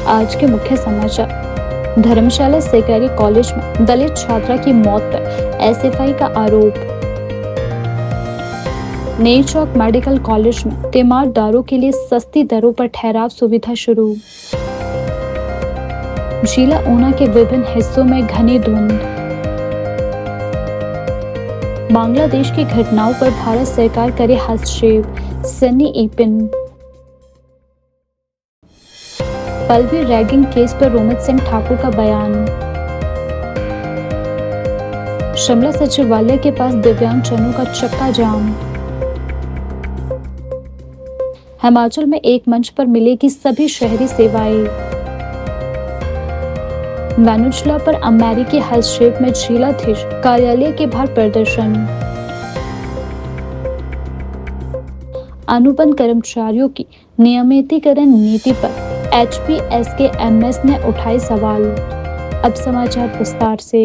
आज के मुख्य समाचार। धर्मशाला सरकारी कॉलेज में दलित छात्रा की मौत पर एसएफआई का आरोप। नई चौक मेडिकल कॉलेज में तीमारदारों के लिए सस्ती दरों पर ठहराव सुविधा शुरू। जिला ऊना के विभिन्न हिस्सों में घनी धुंध। बांग्लादेश की घटनाओं पर भारत सरकार करे हस्तक्षेप, सनी इपिन। पल्लवी रैगिंग केस पर रोमित सिंह ठाकुर का बयान। शिमला सचिवालय के पास दिव्यांगजनों का चक्का जाम। हिमाचल में एक मंच पर मिलेगी सभी शहरी सेवाएं। वेनेजुएला पर अमेरिकी हस्तक्षेप में जिलाधीश कार्यालय के बाहर प्रदर्शन। अनुबंध कर्मचारियों की नियमितीकरण नीति पर HPSKMS ने उठाए सवाल। अब समाचार विस्तार से।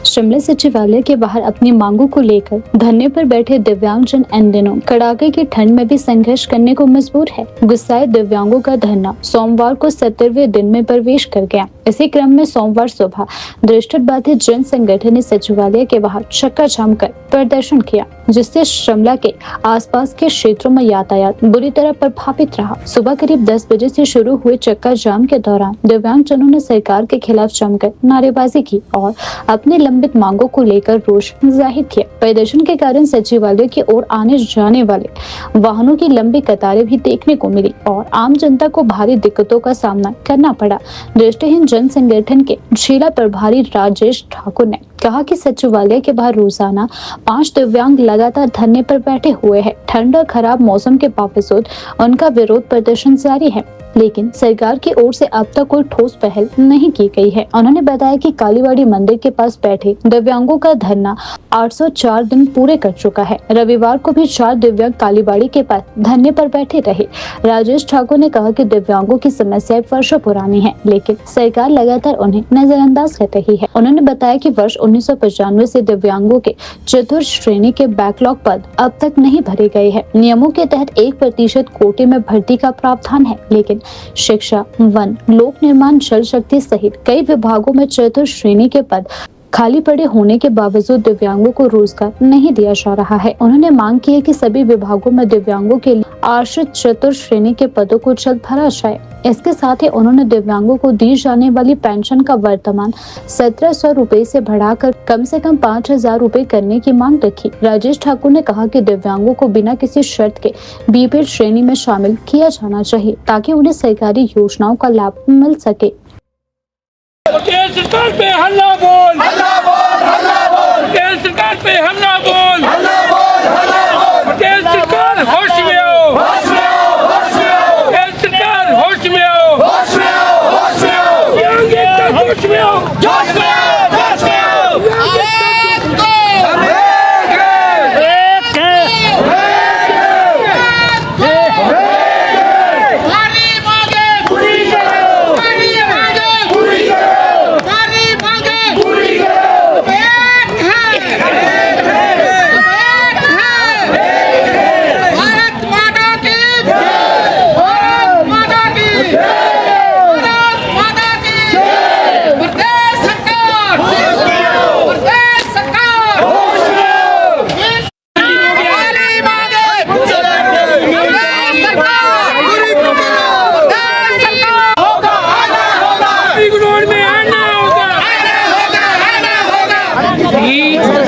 शिमला सचिवालय के बाहर अपनी मांगों को लेकर धरने पर बैठे दिव्यांगजन इन दिनों कड़ाके की ठंड में भी संघर्ष करने को मजबूर है। गुस्साए दिव्यांगों का धरना सोमवार को 70वें दिन में प्रवेश कर गया। इसी क्रम में सोमवार सुबह दृष्टिबाधित जन संगठन ने सचिवालय के बाहर चक्का जाम कर प्रदर्शन किया, जिससे शिमला के आसपास के क्षेत्रों में यातायात बुरी तरह प्रभावित रहा। सुबह करीब 10 बजे से शुरू हुए चक्का जाम के दौरान दिव्यांगजनों ने सरकार के खिलाफ जमकर नारेबाजी की और अपनी लंबित मांगों को लेकर रोष जाहिर किया। प्रदर्शन के कारण सचिवालय की ओर आने जाने वाले वाहनों की लंबी कतारें भी देखने को मिली और आम जनता को भारी दिक्कतों का सामना करना पड़ा। दृष्टिहीन जन संगठन के जिला प्रभारी राजेश ठाकुर ने कहा कि सचिवालय के बाहर रोजाना 5 दिव्यांग लगातार धरने पर बैठे हुए हैं। ठंड और खराब मौसम के बावजूद उनका विरोध प्रदर्शन जारी है, लेकिन सरकार की ओर से अब तक कोई ठोस पहल नहीं की गई है। उन्होंने बताया कि कालीबाड़ी मंदिर के पास बैठे दिव्यांगों का धरना 804 दिन पूरे कर चुका है। रविवार को भी 4 दिव्यांग कालीबाड़ी के पास धरने पर बैठे रहे। राजेश ठाकुर ने कहा कि दिव्यांगों की समस्याएं वर्षों पुरानी है, लेकिन सरकार लगातार उन्हें नजरअंदाज कर रही है। उन्होंने बताया कि वर्ष 1995 से दिव्यांगों के चतुर्थ श्रेणी के बैकलॉग पद अब तक नहीं भरे गए हैं। नियमों के तहत 1% कोटे में भर्ती का प्रावधान है, लेकिन शिक्षा, वन, लोक निर्माण, जल शक्ति सहित कई विभागों में चतुर्थ श्रेणी के पद खाली पड़े होने के बावजूद दिव्यांगों को रोजगार नहीं दिया जा रहा है। उन्होंने मांग की है कि सभी विभागों में दिव्यांगों के लिए आश्रित चतुर्थ श्रेणी के पदों को जल्द भरा जाए। इसके साथ ही उन्होंने दिव्यांगों को दी जाने वाली पेंशन का वर्तमान 1700 रुपए से बढ़ाकर कम से कम 5000 रुपए करने की मांग रखी। राजेश ठाकुर ने कहा कि दिव्यांगों को बिना किसी शर्त के बीपीएल श्रेणी में शामिल किया जाना चाहिए, ताकि उन्हें सरकारी योजनाओं का लाभ मिल सके। सरकार पे हल्ला बोल, हल्ला बोल, हल्ला बोल। सरकार पे हल्ला बोल, हल्ला बोल, हल्ला बोल। सरकार होश में आओ, होश में आओ, होश में आओ। सरकार होश में आओ, होश में आओ, होश में आओ। होश में आओ, जोश में आओ, जोश में आओ।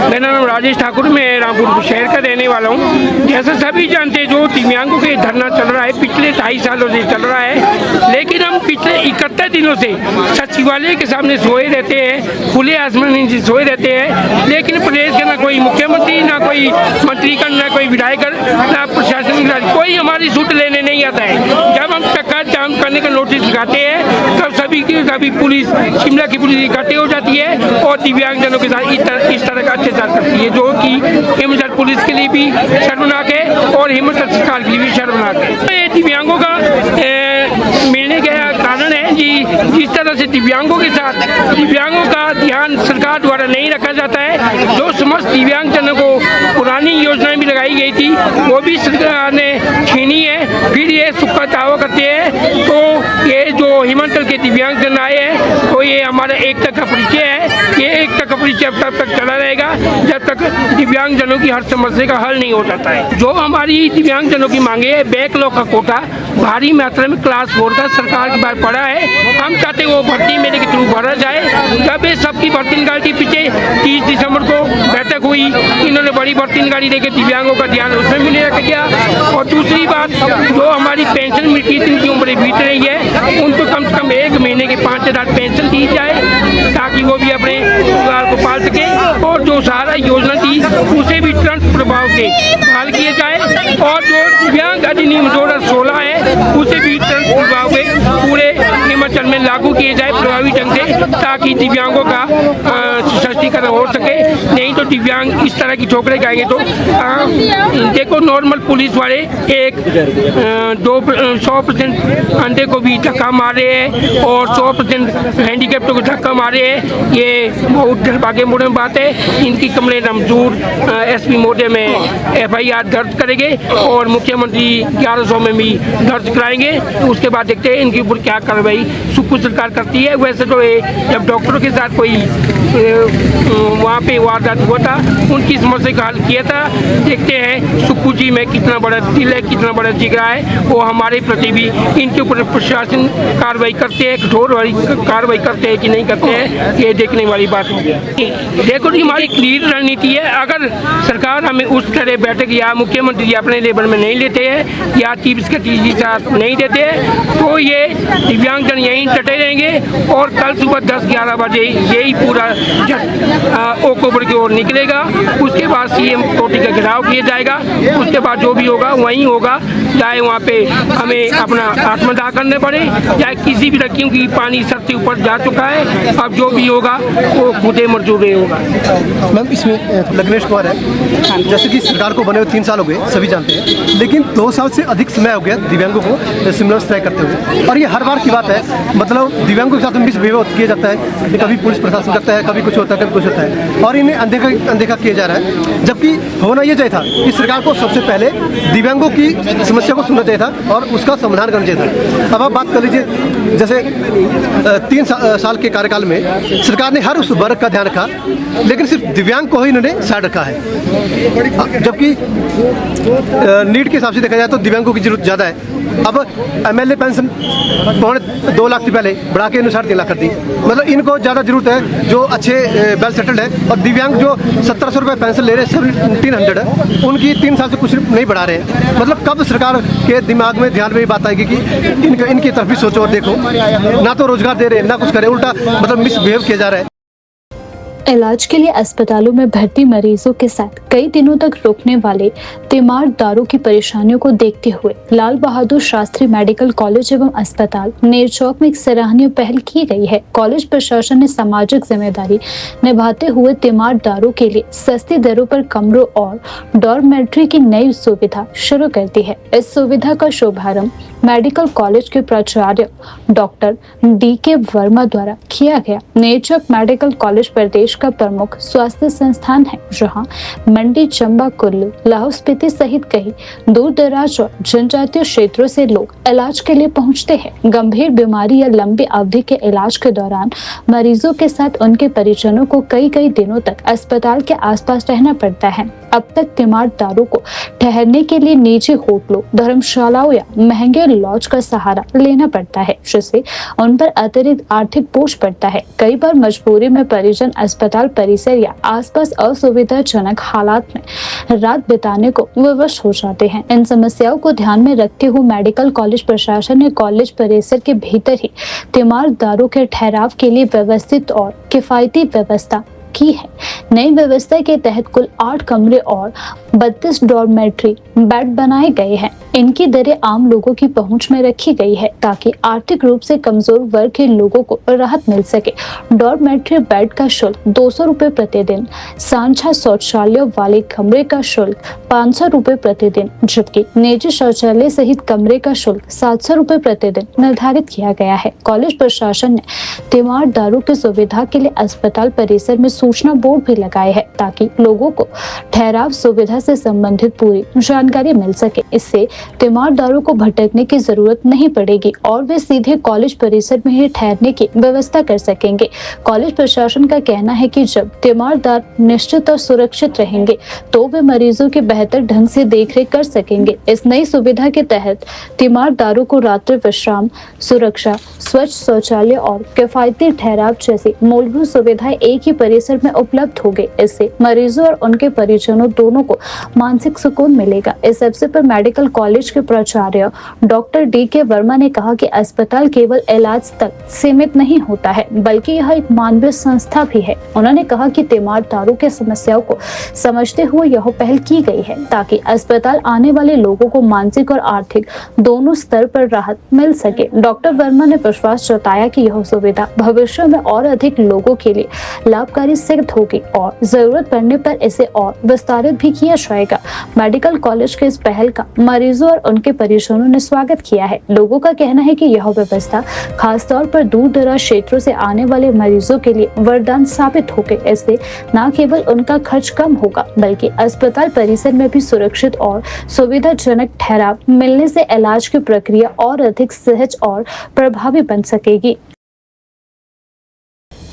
मेरा नाम राजेश ठाकुर, मैं रामपुर शहर का रहने वाला हूँ। जैसा सभी जानते हैं, जो दिव्यांगों के धरना चल रहा है पिछले 2.5 सालों से चल रहा है, लेकिन हम पिछले 71 दिनों से सचिवालय के सामने सोए रहते हैं, खुले आसमान नीचे सोए रहते हैं, लेकिन प्रदेश का ना कोई मुख्यमंत्री, ना कोई मंत्रीगण, ना कोई विधायक, ना प्रशासन, कोई हमारी सूट लेने नहीं आता है। जब हम चक्का जाम करने का नोटिस लगाते हैं, तब सभी पुलिस, शिमला की पुलिस इकट्ठे हो जाती है और दिव्यांगजनों के साथ इस तरह का अत्याचार करती है, जो कि हिमाचल पुलिस के लिए भी शर्मनाक है और हिमाचल सरकार के लिए भी शर्मनाक है। ये दिव्यांगों का मिलने का कारण है जी, जिस तरह से दिव्यांगों के साथ दिव्यांगों का ध्यान सरकार द्वारा नहीं रखा जाता है। जो समस्त दिव्यांगजनों को पुरानी योजनाएं भी लगाई गई थी, वो भी सरकार ने छीनी है। फिर ये सुख का दावा करते हैं, तो ये जो हिमाचल के दिव्यांग जन आए हैं, तो ये हमारा एकता का परिचय है। ये एकता का परिचय अब तक चला रहेगा जब तक दिव्यांग जनों की हर समस्या का हल नहीं हो जाता है। जो हमारी दिव्यांग जनों की मांगे है, बैकलॉग का कोटा भारी मात्रा में क्लास 4 का सरकार के पास पड़ा है, हम चाहते वो भर्ती मेले के थ्रू भरा जाए। जब ये सबकी भर्ती निकाली पीछे 30 दिसंबर को बैठक हुई, इन्होंने बड़ी भर्ती निकाली देकर दिव्यांगों का ध्यान उसमें भी नहीं रखा गया। और दूसरी बात, जो हमारी पेंशन मिलती है, जिनकी उम्रें बीत रही है, उनको कम से कम 1 महीने के 5000 पेंशन दी जाए ताकि वो भी अपने परिवार को पाल सके। और जो सहारा योजना थी उसे भी तुरंत प्रभाव से बहाल किया जाए। और जो दिव्यांग अधिनियम 2016 है उसे भी तुरंत प्रभाव से पूरे हिमाचल में लागू किए जाए प्रभावी ढंग से, ताकि दिव्यांगों का सशक्तिकरण हो सके। नहीं तो दिव्यांग इस तरह की ठोकरें खाएंगे। तो देखो, नॉर्मल पुलिस वाले 100% अंधे को भी धक्का मारे हैं और 100% हैंडीकैप्टों को धक्का मारे हैं। ये बहुत दुर्भाग्यपूर्ण बात है। इनकी कंप्लेंट हम जरूर SP महोदय में FIR दर्ज करेंगे और मुख्यमंत्री 1100 में भी दर्ज कराएंगे। उसके बाद देखते हैं इनके ऊपर क्या कार्रवाई सुप्रीम सरकार करती है। वैसे तो ये जब डॉक्टरों के साथ कोई वहाँ पे वारदात हुआ था, उनकी समस्या का हल किया था। देखते हैं सुक्कू जी में कितना बड़ा दिल है, कितना बड़ा जिगरा है। वो हमारे प्रति भी इनके ऊपर प्रशासन कार्रवाई करते हैं, कठोर वाली कार्रवाई करते हैं कि नहीं करते हैं, ये देखने वाली बात होगी। देखो जी, हमारी क्लियर रणनीति है। अगर सरकार हमें उस तरह बैठक या मुख्यमंत्री जी अपने लेवल में नहीं लेते हैं या चीफ सेक्रेटरी जी साथ नहीं देते हैं, तो ये दिव्यांगजन यहीं डटे रहेंगे। और कल सुबह 10-11 बजे यही पूरा ओकोबर की ओर निकलेगा। उसके बाद CM कोटी का घेराव किया जाएगा। उसके बाद जो भी होगा वहीं होगा, चाहे वहाँ पे हमें अपना आत्मदाह करने पड़े, चाहे किसी भी लड़कियों की पानी सर से ऊपर जा चुका है। अब जो भी होगा वो खुदे मर्जूरे होगा। मैम, इसमें लग्नेश कुमार है। जैसे कि सरकार को बने हुए 3 साल हो गए, सभी जानते हैं, लेकिन 2 साल से अधिक समय हो गया दिव्यांगों को सिमिलर स्ट्राइक करते हुए। और ये हर बार की बात है, मतलब दिव्यांगों के साथ मिसबिहेव किया जाता है। कभी पुलिस प्रशासन करता है, कभी कुछ होता है, कभी कुछ होता है, और इन्हें अनदेखा किया जा रहा है। जबकि होना ये चाहिए था कि सरकार को सबसे पहले दिव्यांगों की समस्या को सुनना चाहिए था और उसका समाधान करना चाहिए था। अब आप बात कर लीजिए, जैसे 3 साल के कार्यकाल में सरकार ने हर उस वर्ग का ध्यान रखा, लेकिन सिर्फ दिव्यांग को ही इन्होंने साइड रखा है। जबकि नीड के हिसाब से देखा जाए तो दिव्यांगों की जरूरत ज़्यादा है। अब MLA पेंशन 2 लाख से पहले बढ़ा के 3.5 लाख कर दी। मतलब इनको ज़्यादा जरूरत है जो अच्छे वेल सेटल्ड है। और दिव्यांग जो 1700 रुपये पेंशन ले रहे हैं, 1700 है, उनकी 3 साल से कुछ नहीं बढ़ा रहे हैं। मतलब कब सरकार के दिमाग में ध्यान में ये बात आएगी कि इनकी तरफ भी सोचो और देखो, ना तो रोजगार दे रहे हैं, ना कुछ करे, उल्टा मतलब मिसबिहेव किया जा रहा है। इलाज के लिए अस्पतालों में भर्ती मरीजों के साथ कई दिनों तक रुकने वाले तीमारदारों की परेशानियों को देखते हुए लाल बहादुर शास्त्री मेडिकल कॉलेज एवं अस्पताल नेरचौक में एक सराहनीय पहल की गई है। कॉलेज प्रशासन ने सामाजिक जिम्मेदारी निभाते हुए तीमारदारों के लिए सस्ती दरों पर कमरों और डॉर्मेट्री की नई सुविधा शुरू कर दी है। इस सुविधा का शुभारंभ मेडिकल कॉलेज के प्राचार्य डॉक्टर DK वर्मा द्वारा किया गया। नेरचौक मेडिकल कॉलेज प्रदेश का प्रमुख स्वास्थ्य संस्थान है, जहां मंडी, चंबा, कुल्लू, लाहौल स्पीति सहित कई दूर दराज और जनजातीय क्षेत्रों से लोग इलाज के लिए पहुंचते हैं। गंभीर बीमारी या लंबी अवधि के इलाज के दौरान मरीजों के साथ उनके परिजनों को कई दिनों तक अस्पताल के आसपास रहना पड़ता है। अब तक तीमारदारों को ठहरने के लिए निजी होटलों, धर्मशालाओं या महंगे लॉज का सहारा लेना पड़ता है, जिससे उन पर अतिरिक्त आर्थिक बोझ पड़ता है। कई बार मजबूरी में परिजन अस्पताल परिसर या आसपास असुविधाजनक हालात में रात बिताने को विवश हो जाते हैं। इन समस्याओं को ध्यान में रखते हुए मेडिकल कॉलेज प्रशासन ने कॉलेज परिसर के भीतर ही तीमारदारों के ठहराव के लिए व्यवस्थित और किफायती व्यवस्था की है। नई व्यवस्था के तहत कुल 8 कमरे और 32 डॉर्मेट्री बेड बनाए गए हैं। इनकी दरें आम लोगों की पहुंच में रखी गई है ताकि आर्थिक रूप से कमजोर वर्ग के लोगों को राहत मिल सके। डॉर्मेट्री बेड का शुल्क 200 रुपए प्रतिदिन, सांझा शौचालय वाले कमरे का शुल्क 500 रुपए प्रतिदिन, जबकि निजी शौचालय सहित कमरे का शुल्क 700 रुपए प्रतिदिन निर्धारित किया गया है। कॉलेज प्रशासन ने तीमारदारों की सुविधा के लिए अस्पताल परिसर में सूचना बोर्ड भी लगाए हैं ताकि लोगों को ठहराव सुविधा से संबंधित पूरी जानकारी मिल सके। इससे तीमारदारों को भटकने की जरूरत नहीं पड़ेगी और वे सीधे कॉलेज परिसर में ही ठहरने की व्यवस्था कर सकेंगे। कॉलेज प्रशासन का कहना है कि जब तीमारदार निश्चित और सुरक्षित रहेंगे तो वे मरीजों की बेहतर ढंग से देखरेख कर सकेंगे। इस नई सुविधा के तहत तीमारदारों को रात्रि विश्राम, सुरक्षा, स्वच्छ शौचालय और किफायती ठहराव जैसी मूलभूत सुविधाएं एक ही परिसर में उपलब्ध होंगे। इससे मरीजों और उनके परिजनों दोनों को मानसिक सुकून मिलेगा। इस अवसर पर मेडिकल कॉलेज के प्राचार्य डॉक्टर D.K. वर्मा ने कहा कि अस्पताल केवल इलाज तक सीमित नहीं होता है बल्कि यह एक मानवीय संस्था भी है। उन्होंने कहा कि तीमारदारों की समस्याओं को समझते हुए यह पहल की गई है ताकि अस्पताल आने वाले लोगों को मानसिक और आर्थिक दोनों स्तर पर राहत मिल सके। डॉक्टर वर्मा ने विश्वास जताया कि यह सुविधा भविष्य में और अधिक लोगों के लिए लाभकारी सिद्ध होगी और जरूरत पड़ने पर इसे और विस्तारित भी किया जाएगा। मेडिकल कॉलेज के इस पहल का मरीजों और उनके परिजनों ने स्वागत किया है। लोगों का कहना है कि यह व्यवस्था खासतौर पर दूर दराज क्षेत्रों से आने वाले मरीजों के लिए वरदान साबित होगी। इससे न केवल उनका खर्च कम होगा बल्कि अस्पताल परिसर में भी सुरक्षित और सुविधाजनक ठहराव मिलने से इलाज की प्रक्रिया और अधिक सहज और प्रभावी बन सकेगी।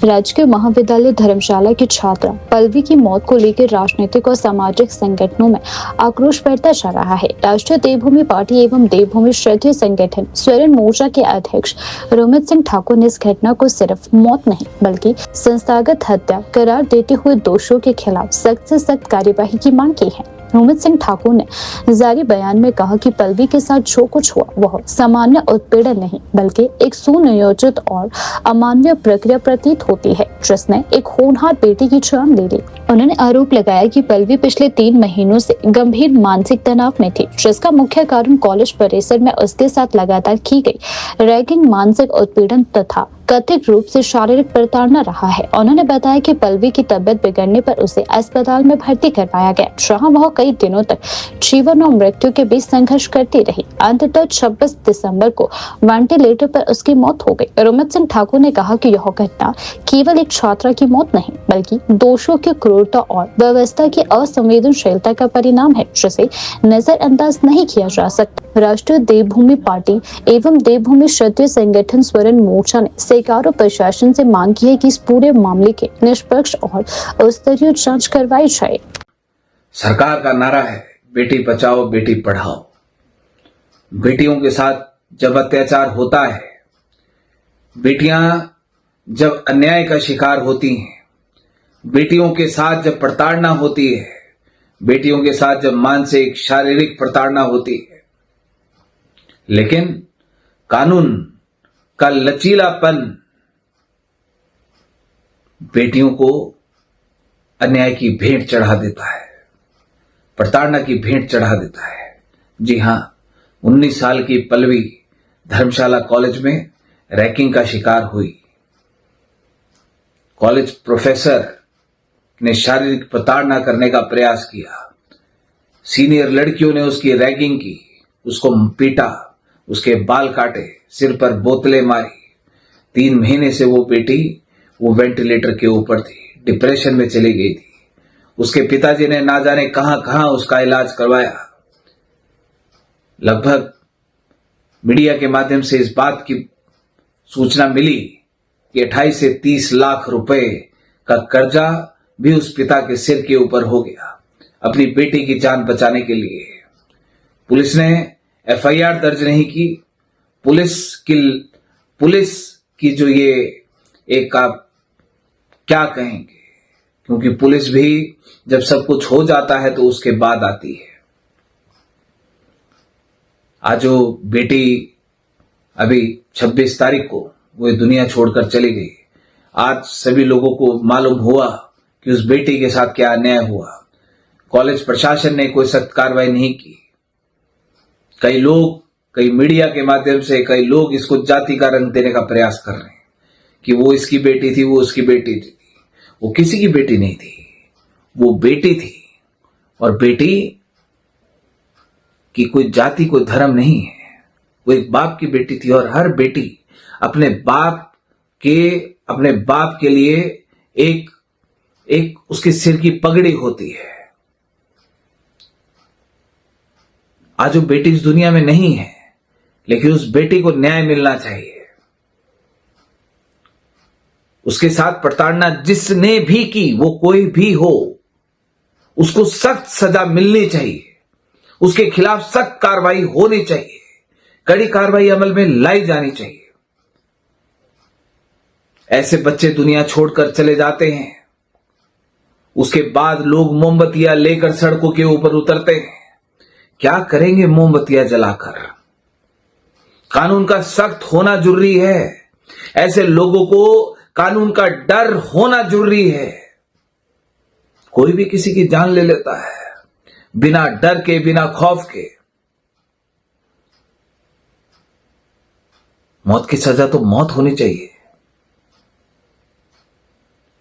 राजकीय महाविद्यालय धर्मशाला की छात्रा पल्लवी की मौत को लेकर राजनीतिक और सामाजिक संगठनों में आक्रोश बढ़ता जा रहा है। राष्ट्रीय देवभूमि पार्टी एवं देवभूमि क्षेत्रीय संगठन स्वर्ण मोर्चा के अध्यक्ष रोमित सिंह ठाकुर ने इस घटना को सिर्फ मौत नहीं बल्कि संस्थागत हत्या करार देते हुए दोषियों के खिलाफ सख्त से सख्त कार्यवाही की मांग की है। रोमित सिंह ठाकुर ने जारी बयान में कहा कि पल्लवी के साथ जो कुछ हुआ वह सामान्य उत्पीड़न नहीं बल्कि एक सुनियोजित और अमानवीय प्रक्रिया प्रतीत होती है जिसने एक होनहार बेटी की जान ले ली। उन्होंने आरोप लगाया कि पल्लवी पिछले 3 महीनों से गंभीर मानसिक तनाव में थी जिसका मुख्य कारण कॉलेज परिसर में उसके साथ लगातार की गई रैगिंग, मानसिक उत्पीड़न तथा कथित रूप से शारीरिक प्रताड़ना रहा है। उन्होंने बताया कि पल्लवी की तबीयत बिगड़ने पर उसे अस्पताल में भर्ती करवाया गया जहां वह कई दिनों तक जीवन और मृत्यु के बीच संघर्ष करती रही। अंततः 26 दिसंबर को वेंटिलेटर पर उसकी मौत हो गई। रोमित सिंह ठाकुर ने कहा कि यह घटना केवल एक छात्रा की मौत नहीं बल्कि दोषियों की क्रूरता और व्यवस्था की असंवेदनशीलता का परिणाम है जिसे नजरअंदाज नहीं किया जा सकता। राष्ट्रीय देवभूमि पार्टी एवं देवभूमि क्षेत्रीय संगठन स्वर्ण मोर्चा ने सरकार और प्रशासन से मांग की है कि इस पूरे मामले के निष्पक्ष और स्तरीय जांच करवाई जाए। सरकार का नारा है बेटी बचाओ बेटी पढ़ाओ। बेटियों के साथ जब अत्याचार होता है, बेटियां जब अन्याय का शिकार होती हैं, बेटियों के साथ जब प्रताड़ना होती है, बेटियों के साथ जब मानसिक शारीरिक प्रताड़ना होती है, लेकिन कानून का लचीलापन बेटियों को अन्याय की भेंट चढ़ा देता है, प्रताड़ना की भेंट चढ़ा देता है। जी हां, 19 साल की पल्लवी धर्मशाला कॉलेज में रैगिंग का शिकार हुई। कॉलेज प्रोफेसर ने शारीरिक प्रताड़ना करने का प्रयास किया। सीनियर लड़कियों ने उसकी रैगिंग की, उसको पीटा, उसके बाल काटे, सिर पर बोतलें मारी। 3 महीने से वो बेटी वो वेंटिलेटर के ऊपर थी, डिप्रेशन में चली गई थी। उसके पिताजी ने ना जाने कहां कहां उसका इलाज करवाया। लगभग मीडिया के माध्यम से इस बात की सूचना मिली कि 28 से 30 लाख रुपए का कर्जा भी उस पिता के सिर के ऊपर हो गया अपनी बेटी की जान बचाने के लिए। पुलिस ने FIR दर्ज नहीं की। पुलिस की जो ये एक, आप क्या कहेंगे, क्योंकि पुलिस भी जब सब कुछ हो जाता है तो उसके बाद आती है। आज जो बेटी अभी 26 तारीख को वो दुनिया छोड़कर चली गई, आज सभी लोगों को मालूम हुआ कि उस बेटी के साथ क्या अन्याय हुआ। कॉलेज प्रशासन ने कोई सख्त कार्रवाई नहीं की। कई मीडिया के माध्यम से कई लोग इसको जाति का रंग देने का प्रयास कर रहे हैं कि वो इसकी बेटी थी, वो उसकी बेटी थी। वो किसी की बेटी नहीं थी, वो बेटी थी। और बेटी की कोई जाति, कोई धर्म नहीं है। वो एक बाप की बेटी थी और हर बेटी अपने बाप के लिए एक एक उसके सिर की पगड़ी होती है। आज वो बेटी इस दुनिया में नहीं है, लेकिन उस बेटी को न्याय मिलना चाहिए। उसके साथ प्रताड़ना जिसने भी की, वो कोई भी हो, उसको सख्त सजा मिलनी चाहिए। उसके खिलाफ सख्त कार्रवाई होनी चाहिए, कड़ी कार्रवाई अमल में लाई जानी चाहिए। ऐसे बच्चे दुनिया छोड़कर चले जाते हैं, उसके बाद लोग मोमबत्तियां लेकर सड़कों के ऊपर उतरते हैं। क्या करेंगे मोमबत्तियां जलाकर? कानून का सख्त होना जरूरी है। ऐसे लोगों को कानून का डर होना जरूरी है। कोई भी किसी की जान ले लेता है बिना डर के, बिना खौफ के। मौत की सजा तो मौत होनी चाहिए।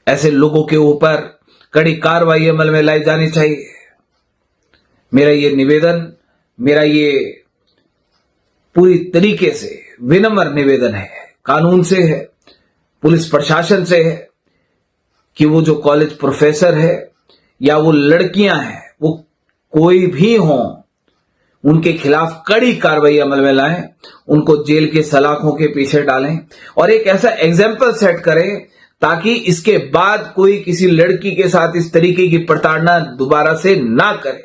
ऐसे लोगों के ऊपर कड़ी कार्रवाई अमल में लाई जानी चाहिए। मेरा ये निवेदन, मेरा ये पूरी तरीके से विनम्र निवेदन है, कानून से है, पुलिस प्रशासन से है, कि वो जो कॉलेज प्रोफेसर है या वो लड़कियां हैं, वो कोई भी हों, उनके खिलाफ कड़ी कार्रवाई अमल में लाएं, उनको जेल के सलाखों के पीछे डालें और एक ऐसा एग्जाम्पल सेट करें ताकि इसके बाद कोई किसी लड़की के साथ इस तरीके की प्रताड़ना दोबारा से ना करे।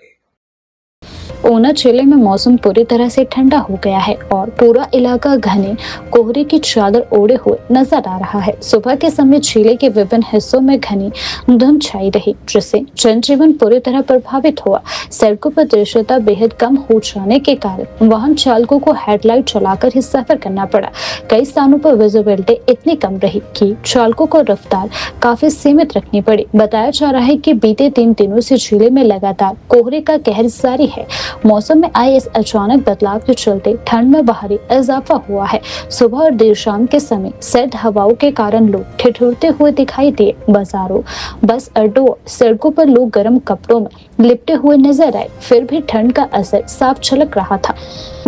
ऊना जिले में मौसम पूरी तरह से ठंडा हो गया है और पूरा इलाका घने कोहरे की चादर ओढ़े हुए नजर आ रहा है। सुबह के समय जिले के विभिन्न हिस्सों में घनी धुंध छाई रही, जिससे जनजीवन पूरी तरह प्रभावित हुआ। सड़कों पर दृश्यता बेहद कम हो जाने के कारण वाहन चालकों को हेडलाइट चलाकर ही सफर करना पड़ा। कई स्थानों पर विजिबिलिटी इतनी कम रही कि चालकों को रफ्तार काफी सीमित रखनी पड़ी। बताया जा रहा है कि बीते 3 दिनों से जिले में लगातार कोहरे का कहर जारी है। मौसम में आए इस अचानक बदलाव के चलते ठंड में भारी इजाफा हुआ है। सुबह और देर शाम के समय सर्द हवाओं के कारण लोग ठिठुरते हुए दिखाई दिए। बाजारों, बस अड्डों, सड़कों पर लोग गर्म कपड़ों में लिपटे हुए नजर आए। फिर भी ठंड का असर साफ झलक रहा था।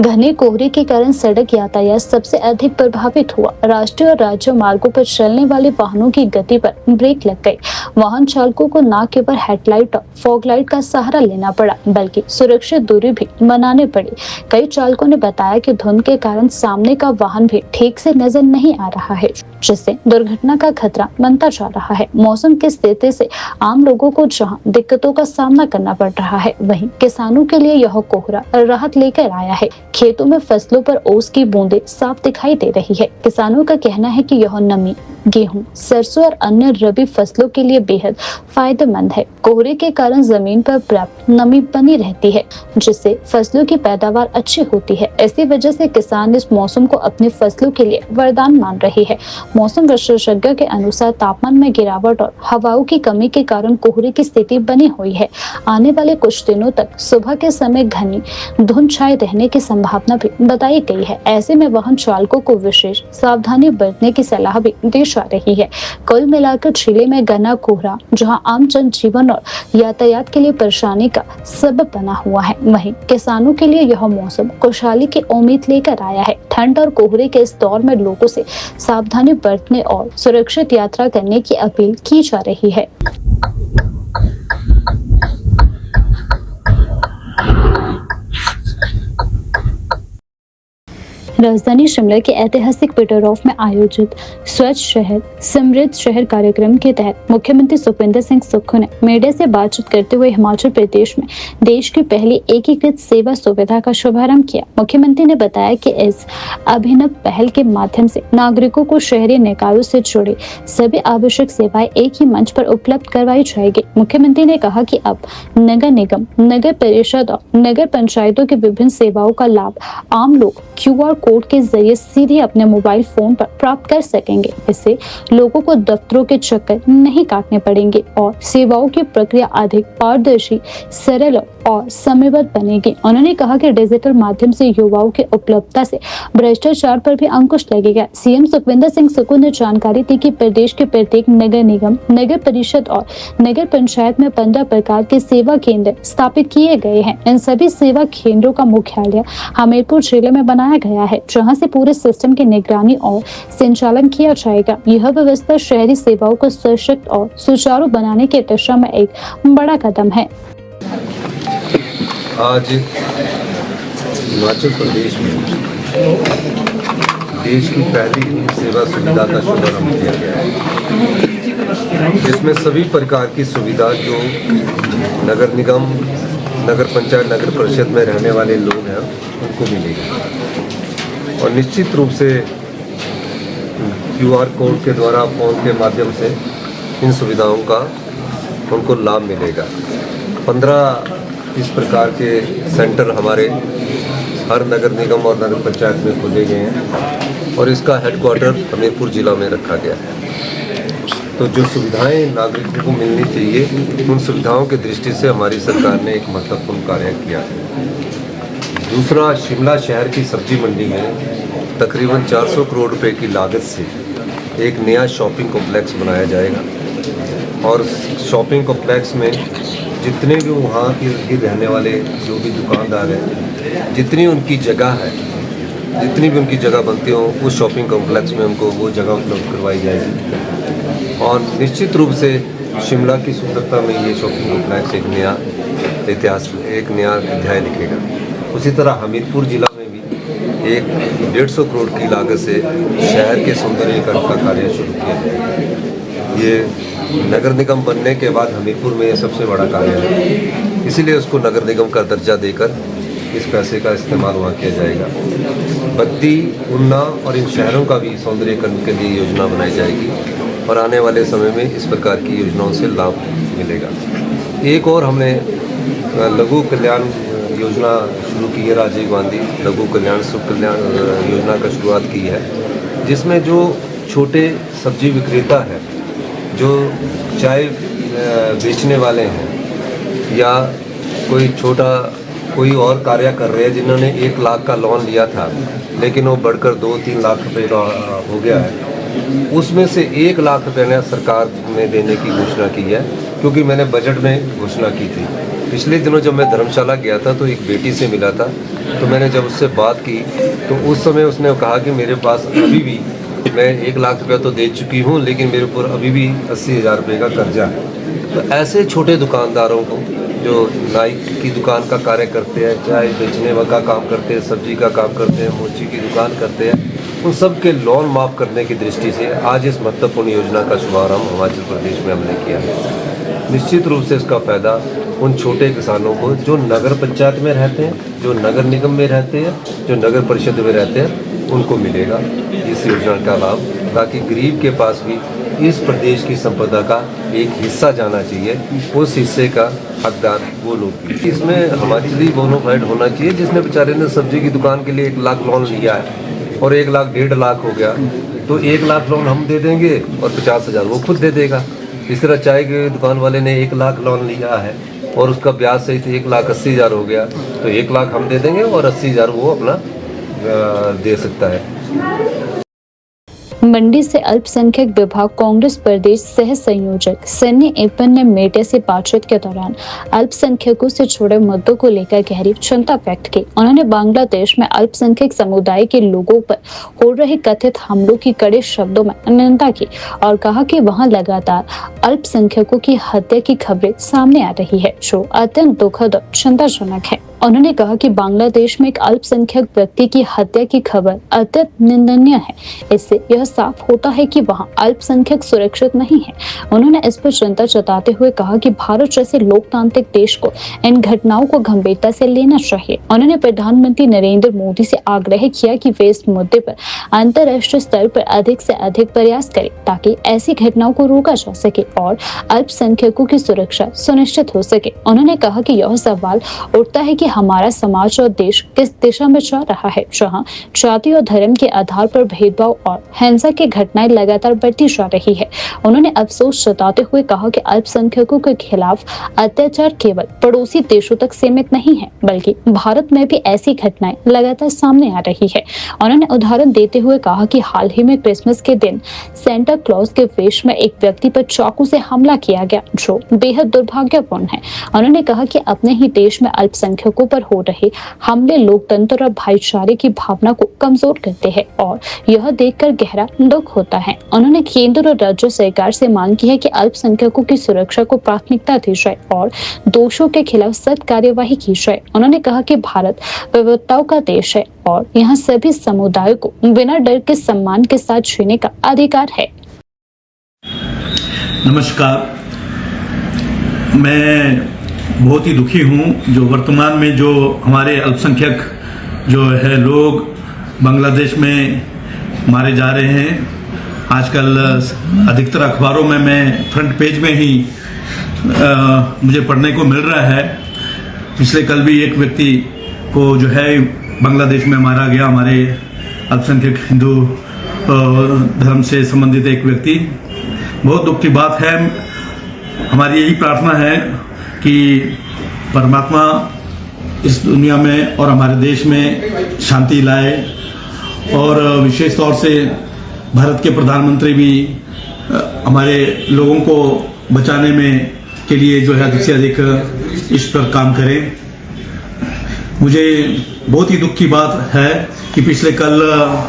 घने कोहरे के कारण सड़क यातायात सबसे अधिक प्रभावित हुआ। राष्ट्रीय और राज्य मार्गों पर चलने वाले वाहनों की गति पर ब्रेक लग गई। वाहन चालकों को न केवल हेडलाइट और फॉग लाइट का सहारा लेना पड़ा, बल्कि सुरक्षित दूरी भी बनानी पड़ी। कई चालकों ने बताया कि धुंध के कारण सामने का वाहन भी ठीक से नजर नहीं आ रहा है, जिससे दुर्घटना का खतरा बनता जा रहा है। मौसम की स्थिति से आम लोगों को जहां दिक्कतों का सामना करना पड़ रहा है, वहीं किसानों के लिए यह कोहरा राहत लेकर आया है। खेतों में फसलों पर ओस की बूंदें साफ दिखाई दे रही है। किसानों का कहना है कि यह नमी गेहूं, सरसों और अन्य रबी फसलों के लिए बेहद फायदेमंद है। कोहरे के कारण जमीन पर पर्याप्त नमी बनी रहती है, जिससे फसलों की पैदावार अच्छी होती है। इसी वजह से किसान इस मौसम को अपनी फसलों के लिए वरदान मान रहे हैं। मौसम विशेषज्ञ के अनुसार तापमान में गिरावट और हवाओं की कमी के कारण कोहरे की स्थिति बनी हुई है। आने वाले कुछ दिनों तक सुबह के समय घनी धुंध छाए रहने की संभावना भी बताई गई है। ऐसे में वाहन चालकों को विशेष सावधानी बरतने की सलाह भी दी जा रही है। कुल मिलाकर जिले में घना कोहरा जहां आम जनजीवन और यातायात के लिए परेशानी का सबब बना हुआ है, वहीं किसानों के लिए यह मौसम खुशहाली की उम्मीद लेकर आया है। ठंड और कोहरे के इस दौर में लोगों से सावधानी बरतने और सुरक्षित यात्रा करने की अपील की जा रही है। राजधानी शिमला के ऐतिहासिक पीटरहॉफ में आयोजित स्वच्छ शहर समृद्ध शहर कार्यक्रम के तहत मुख्यमंत्री सुखविंदर सिंह सुक्खू ने मीडिया से बातचीत करते हुए हिमाचल प्रदेश में देश की पहली एकीकृत सेवा सुविधा का शुभारंभ किया। मुख्यमंत्री ने बताया कि इस अभिनव पहल के माध्यम से नागरिकों को शहरी निकायों से जुड़े सभी आवश्यक सेवाएं एक ही मंच पर उपलब्ध करवाई जाएगी। मुख्यमंत्री ने कहा कि अब नगर निगम, नगर परिषद और नगर पंचायतों की विभिन्न सेवाओं का लाभ आम लोग QR कोड के जरिए सीधे अपने मोबाइल फोन पर प्राप्त कर सकेंगे। इससे लोगों को दफ्तरों के चक्कर नहीं काटने पड़ेंगे और सेवाओं की प्रक्रिया अधिक पारदर्शी, सरल और समयबद्ध बनेगी। उन्होंने कहा कि डिजिटल माध्यम से युवाओं की उपलब्धता से भ्रष्टाचार पर भी अंकुश लगेगा। सीएम सुखविंदर सिंह सुक्खू ने जानकारी दी कि प्रदेश के प्रत्येक नगर निगम, नगर परिषद और नगर पंचायत में 15 प्रकार के सेवा केंद्र स्थापित किए गए हैं। इन सभी सेवा केंद्रों का मुख्यालय हमीरपुर जिले में बनाया गया है। जहां से पूरे सिस्टम की निगरानी और संचालन किया जाएगा। यह व्यवस्था शहरी सेवाओं को सशक्त और सुचारू बनाने की दिशा में एक बड़ा कदम है। आज हिमाचल प्रदेश में देश की पहली सेवा सुविधा का शुभारंभ किया गया है, जिसमें सभी प्रकार की सुविधा जो नगर निगम, नगर पंचायत, नगर परिषद में रहने वाले लोग हैं उनको मिलेगी। और निश्चित रूप से QR कोड के द्वारा, फोन के माध्यम से इन सुविधाओं का उनको लाभ मिलेगा। 15 इस प्रकार के सेंटर हमारे हर नगर निगम और नगर पंचायत में खोले गए हैं और इसका हेडक्वार्टर हमीरपुर जिला में रखा गया है। तो जो सुविधाएं नागरिकों को मिलनी चाहिए, उन सुविधाओं की दृष्टि से हमारी सरकार ने एक महत्वपूर्ण कार्य किया है। दूसरा, शिमला शहर की सब्जी मंडी में तकरीबन 400 करोड़ रुपए की लागत से एक नया शॉपिंग कॉम्प्लेक्स बनाया जाएगा और शॉपिंग कॉम्प्लेक्स में जितने भी वहाँ के रहने वाले जो भी दुकानदार हैं, जितनी उनकी जगह है, जितनी भी उनकी जगह बनती हो, उस शॉपिंग कॉम्प्लेक्स में उनको वो जगह उपलब्ध करवाई जाएगी। और निश्चित रूप से शिमला की सुंदरता में ये शॉपिंग कॉम्प्लेक्स एक नया इतिहास, एक नया अध्याय लिखेगा। उसी तरह हमीरपुर जिला में भी एक 150 करोड़ की लागत से शहर के सौंदर्यीकरण का कार्य शुरू किया जाएगा। ये नगर निगम बनने के बाद हमीरपुर में ये सबसे बड़ा कार्य है, इसीलिए उसको नगर निगम का दर्जा देकर इस पैसे का इस्तेमाल वहाँ किया जाएगा। बद्दी, उन्ना और इन शहरों का भी सौंदर्यीकरण के लिए योजना बनाई जाएगी और आने वाले समय में इस प्रकार की योजनाओं से लाभ मिलेगा। एक और हमने लघु कल्याण योजना शुरू की है, राजीव गांधी लघु कल्याण सुख कल्याण योजना का शुरुआत की है, जिसमें जो छोटे सब्जी विक्रेता हैं, जो चाय बेचने वाले हैं या कोई और कार्य कर रहे हैं, जिन्होंने 1 लाख का लोन लिया था लेकिन वो बढ़कर 2-3 लाख रुपए का हो गया है, उसमें से 1 लाख रुपए ने सरकार ने देने की घोषणा की है। क्योंकि मैंने बजट में घोषणा की थी। पिछले दिनों जब मैं धर्मशाला गया था तो एक बेटी से मिला था, तो मैंने जब उससे बात की तो उस समय उसने कहा कि मेरे पास अभी भी, मैं 1 लाख रुपया तो दे चुकी हूँ लेकिन मेरे ऊपर अभी भी 80,000 रुपये का कर्जा है। तो ऐसे छोटे दुकानदारों को जो नाई की दुकान का कार्य करते हैं, चाय बेचने का काम करते हैं, सब्जी का काम करते हैं, मोची की दुकान करते हैं, उन सब के लोन माफ़ करने की दृष्टि से आज इस महत्वपूर्ण योजना का शुभारंभ हिमाचल प्रदेश में हमने किया है। निश्चित रूप से इसका फ़ायदा उन छोटे किसानों को जो नगर पंचायत में रहते हैं, जो नगर निगम में रहते हैं, जो नगर परिषद में रहते हैं, उनको मिलेगा इस योजना का लाभ, ताकि गरीब के पास भी इस प्रदेश की संपदा का एक हिस्सा जाना चाहिए, उस हिस्से का हकदार वो लोग भी। इसमें हिमाचली बोनोफाइड होना चाहिए, जिसने बेचारे ने सब्जी की दुकान के लिए 1 लाख लोन लिया है और 1 लाख 1.5 लाख हो गया, तो 1 लाख लोन हम दे देंगे और 50,000 वो खुद दे देगा। इस तरह चाय की दुकान वाले ने 1 लाख लोन लिया है और उसका ब्याज सहित 1,80,000 हो गया, तो 1 लाख हम दे देंगे और 80,000 वो अपना दे सकता है। मंडी से अल्पसंख्यक विभाग कांग्रेस प्रदेश सह संयोजक सन्नी एपन ने मीडिया से बातचीत के दौरान अल्पसंख्यकों से जुड़े मुद्दों को लेकर गहरी चिंता व्यक्त की। उन्होंने बांग्लादेश में अल्पसंख्यक समुदाय के लोगों पर हो रहे कथित हमलों की कड़े शब्दों में निंदा की और कहा कि वहां लगातार अल्पसंख्यकों की हत्या की खबरें सामने आ रही है, जो अत्यंत दुखद और चिंताजनक है। उन्होंने कहा कि बांग्लादेश में एक अल्पसंख्यक व्यक्ति की हत्या की खबर अत्यंत निंदनीय है। इससे यह साफ होता है कि वहां अल्पसंख्यक सुरक्षित नहीं है। उन्होंने इस पर चिंता जताते हुए कहा कि भारत जैसे लोकतांत्रिक देश को इन घटनाओं को गंभीरता से लेना चाहिए। उन्होंने प्रधानमंत्री नरेंद्र मोदी से आग्रह किया कि वे इस मुद्दे पर अंतर्राष्ट्रीय स्तर पर अधिक से अधिक प्रयास करें, ताकि ऐसी घटनाओं को रोका जा सके और अल्पसंख्यकों की सुरक्षा सुनिश्चित हो सके। उन्होंने कहा कि यह सवाल उठता है कि हमारा समाज और देश किस दिशा में जा रहा है, जहां जाति और धर्म के आधार पर भेदभाव और हिंसा की घटनाएं लगातार बढ़ती जा रही है। उन्होंने अफसोस जताते हुए कहा कि अल्पसंख्यकों के खिलाफ अत्याचार केवल पड़ोसी देशों तक सीमित नहीं है, बल्कि भारत में भी ऐसी घटनाएं लगातार सामने आ रही है। उन्होंने उदाहरण देते हुए कहा कि हाल ही में क्रिसमस के दिन सेंटा क्लॉज के वेश में एक व्यक्ति पर चाकू से हमला किया गया, जो बेहद दुर्भाग्यपूर्ण है। उन्होंने कहा कि अपने ही देश में अल्पसंख्यकों लोगों पर हो रहे हमले लोकतंत्र और भाईचारे की भावना को कमजोर करते हैं और यह देखकर गहरा दुख होता है। उन्होंने केंद्र और राज्य सरकार से मांग की है कि अल्पसंख्यकों की सुरक्षा को प्राथमिकता दी जाए और दोषों के खिलाफ सख्त कार्यवाही की जाए। उन्होंने कहा कि भारत विविधताओं का देश है और यहाँ सभी समुदायों को बिना डर के सम्मान के साथ जीने का अधिकार है। नमस्कार, मैं बहुत ही दुखी हूँ जो वर्तमान में जो हमारे अल्पसंख्यक जो है लोग बांग्लादेश में मारे जा रहे हैं। आजकल अधिकतर अखबारों में मैं फ्रंट पेज में ही मुझे पढ़ने को मिल रहा है। पिछले कल भी एक व्यक्ति को जो है बांग्लादेश में मारा गया, हमारे अल्पसंख्यक हिंदू धर्म से संबंधित एक व्यक्ति। बहुत दुख की बात है। हमारी यही प्रार्थना है कि परमात्मा इस दुनिया में और हमारे देश में शांति लाए और विशेष तौर से भारत के प्रधानमंत्री भी हमारे लोगों को बचाने में के लिए जो है अधिक से अधिक इस पर काम करें। मुझे बहुत ही दुख की बात है कि पिछले कल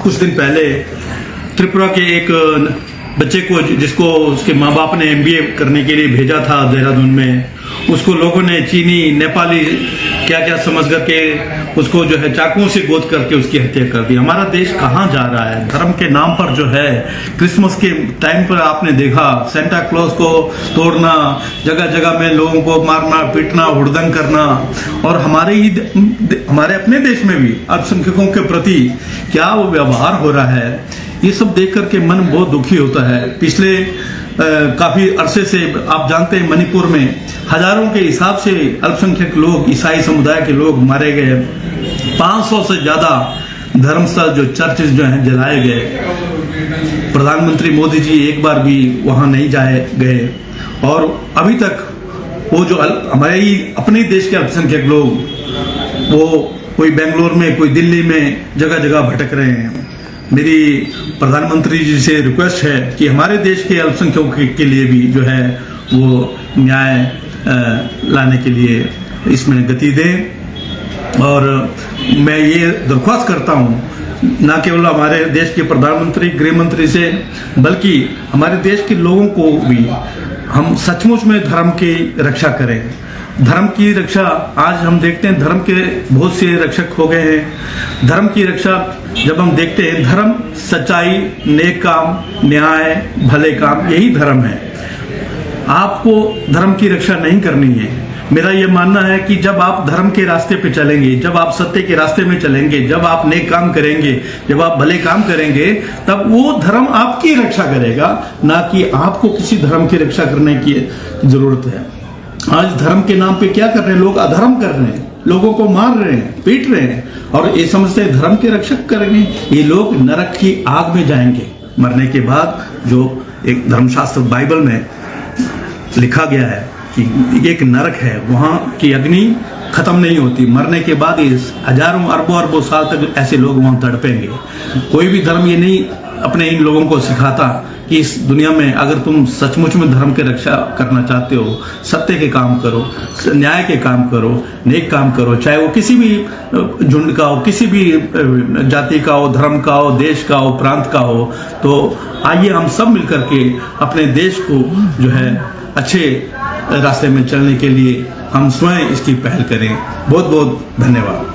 कुछ दिन पहले त्रिपुरा के एक बच्चे को जिसको उसके माँ बाप ने MBA करने के लिए भेजा था देहरादून में, उसको लोगों ने चीनी नेपाली क्या क्या समझ करके उसको जो है चाकुओं से गोद करके उसकी हत्या कर दी। हमारा देश कहाँ जा रहा है? धर्म के नाम पर जो है क्रिसमस के टाइम पर आपने देखा सेंटा क्लॉज को तोड़ना, जगह जगह में लोगों को मारना पीटना हुड़दंग करना, और हमारे अपने देश में भी अल्पसंख्यकों के प्रति क्या वो व्यवहार हो रहा है, ये सब देख करके मन बहुत दुखी होता है। पिछले काफी अरसे से आप जानते हैं मणिपुर में हजारों के हिसाब से अल्पसंख्यक लोग, ईसाई समुदाय के लोग मारे गए। 500 से ज्यादा धर्मस्थल जो चर्चेज जो हैं जलाए गए। प्रधानमंत्री मोदी जी एक बार भी वहां नहीं गए और अभी तक वो जो हमारे ही अपने देश के अल्पसंख्यक लोग, वो कोई बेंगलोर में कोई दिल्ली में जगह जगह भटक रहे हैं। मेरी प्रधानमंत्री जी से रिक्वेस्ट है कि हमारे देश के अल्पसंख्यकों के लिए भी जो है वो न्याय लाने के लिए इसमें गति दें। और मैं ये दरख्वास्त करता हूँ न केवल हमारे देश के प्रधानमंत्री गृह मंत्री से, बल्कि हमारे देश के लोगों को भी हम सचमुच में धर्म की रक्षा करें। धर्म की रक्षा, आज हम देखते हैं धर्म के बहुत से रक्षक हो गए हैं। धर्म की रक्षा जब हम देखते हैं, धर्म सच्चाई, नेक काम, न्याय, भले काम, यही धर्म है। आपको धर्म की रक्षा नहीं करनी है। मेरा यह मानना है कि जब आप धर्म के रास्ते पे चलेंगे, जब आप सत्य के रास्ते में चलेंगे, जब आप नेक काम करेंगे, जब आप भले काम करेंगे, तब वो धर्म आपकी रक्षा करेगा, ना कि आपको किसी धर्म की रक्षा करने की जरूरत है। आज धर्म के नाम पे क्या कर रहे हैं लोग? अधर्म कर रहे हैं, लोगों को मार रहे हैं, पीट रहे हैं और ये समझते हैं धर्म के रक्षक करेंगे। ये लोग नरक की आग में जाएंगे मरने के बाद। जो एक धर्मशास्त्र बाइबल में लिखा गया है कि एक नरक है, वहां की अग्नि खत्म नहीं होती। मरने के बाद ये हजारों अरबों साल तक ऐसे लोग वहां तड़पेंगे। कोई भी धर्म ये नहीं अपने इन लोगों को सिखाता कि इस दुनिया में अगर तुम सचमुच में धर्म की रक्षा करना चाहते हो, सत्य के काम करो, न्याय के काम करो, नेक काम करो, चाहे वो किसी भी झुंड का हो, किसी भी जाति का हो, धर्म का हो, देश का हो, प्रांत का हो। तो आइए हम सब मिलकर के अपने देश को जो है अच्छे रास्ते में चलने के लिए हम स्वयं इसकी पहल करें। बहुत बहुत धन्यवाद।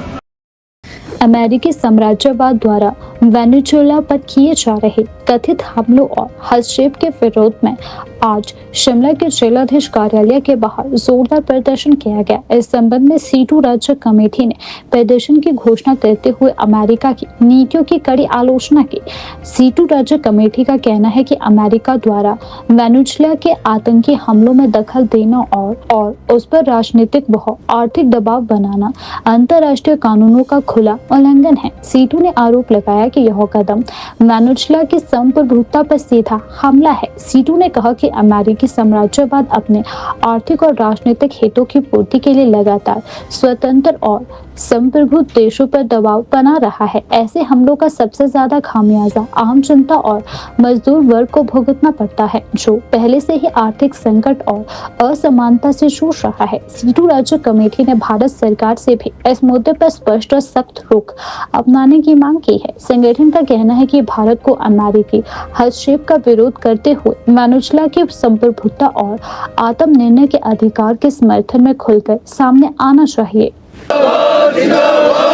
अमेरिकी साम्राज्यवाद द्वारा वेनेजुएला पर किए जा रहे कथित हमलों और हस्तक्षेप के विरोध में आज शिमला के जिलाधीश कार्यालय के बाहर जोरदार प्रदर्शन किया गया। इस संबंध में C2 राज्य कमेटी ने प्रदर्शन की घोषणा करते हुए अमेरिका की नीतियों की कड़ी आलोचना की। C2 राज्य कमेटी का कहना है कि अमेरिका द्वारा वेनेजुएला के आतंकी हमलों में दखल देना और उस पर राजनीतिक व आर्थिक दबाव बनाना अंतर्राष्ट्रीय कानूनों का खुला उल्लंघन है। C2 ने आरोप लगाया कि यह कदम वेनेजुएला की संप्रभुता पर सीधा हमला है। C2 ने कहा कि अमेरिकी साम्राज्यवाद अपने आर्थिक और राजनीतिक हितों की पूर्ति के लिए लगातार स्वतंत्र और संप्रभु देशों पर दबाव बना रहा है। ऐसे हमलों का सबसे ज्यादा खामियाजा आम जनता और मजदूर वर्ग को भुगतना पड़ता है, जो पहले से ही आर्थिक संकट और असमानता से जूझ रहा है। सीटू राज्य कमेटी ने भारत सरकार से भी इस मुद्दे पर स्पष्ट और सख्त रुख अपनाने की मांग की है। संगठन का कहना है कि भारत को अमेरिकी हस्तक्षेप का विरोध करते हुए वेनेजुएला की संप्रभुता और आत्मनिर्णय के अधिकार के समर्थन में खुलकर सामने आना चाहिए।